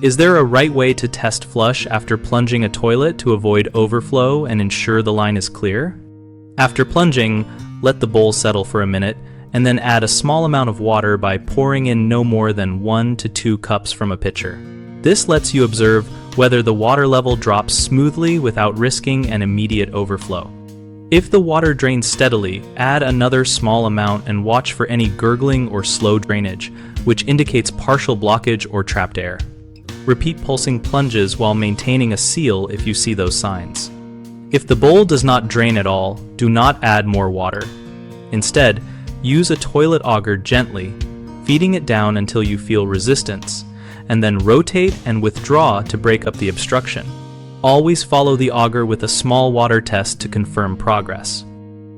Is there a right way to test flush after plunging a toilet to avoid overflow and ensure the line is clear? After plunging, let the bowl settle for a minute and then add a small amount of water by pouring in no more than 1 to 2 cups from a pitcher. This lets you observe whether the water level drops smoothly without risking an immediate overflow. If the water drains steadily, add another small amount and watch for any gurgling or slow drainage, which indicates partial blockage or trapped air. Repeat pulsing plunges while maintaining a seal if you see those signs. If the bowl does not drain at all, do not add more water. Instead, use a toilet auger gently, feeding it down until you feel resistance, and then rotate and withdraw to break up the obstruction. Always follow the auger with a small water test to confirm progress.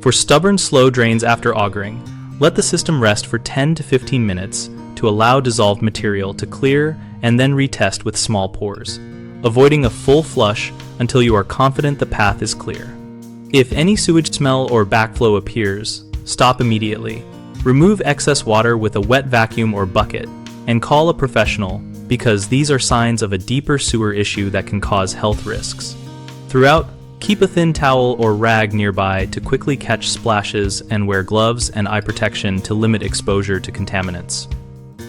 For stubborn slow drains after augering, let the system rest for 10 to 15 minutes to allow dissolved material to clear and then retest with small pours, avoiding a full flush until you are confident the path is clear. If any sewage smell or backflow appears, stop immediately. Remove excess water with a wet vacuum or bucket and call a professional, because these are signs of a deeper sewer issue that can cause health risks. Throughout, keep a thin towel or rag nearby to quickly catch splashes and wear gloves and eye protection to limit exposure to contaminants.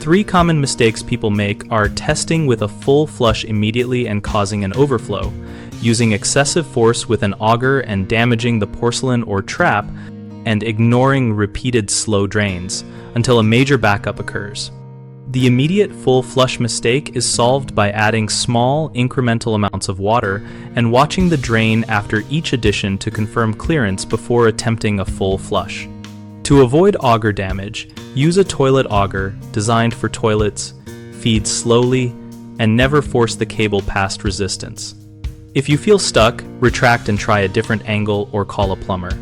3 common mistakes people make are testing with a full flush immediately and causing an overflow, using excessive force with an auger and damaging the porcelain or trap, and ignoring repeated slow drains until a major backup occurs. The immediate full flush mistake is solved by adding small, incremental amounts of water and watching the drain after each addition to confirm clearance before attempting a full flush. To avoid auger damage, use a toilet auger designed for toilets, feed slowly, and never force the cable past resistance. If you feel stuck, retract and try a different angle or call a plumber.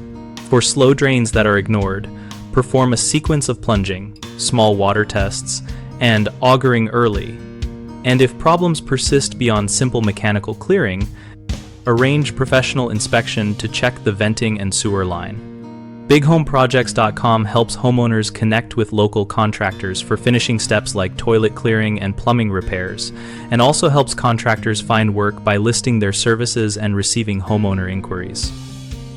For slow drains that are ignored, perform a sequence of plunging, small water tests, and augering early. And if problems persist beyond simple mechanical clearing, arrange professional inspection to check the venting and sewer line. BigHomeProjects.com helps homeowners connect with local contractors for finishing steps like toilet clearing and plumbing repairs, and also helps contractors find work by listing their services and receiving homeowner inquiries.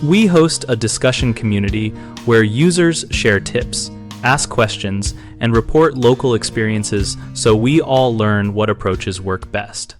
We host a discussion community where users share tips, ask questions, and report local experiences so we all learn what approaches work best.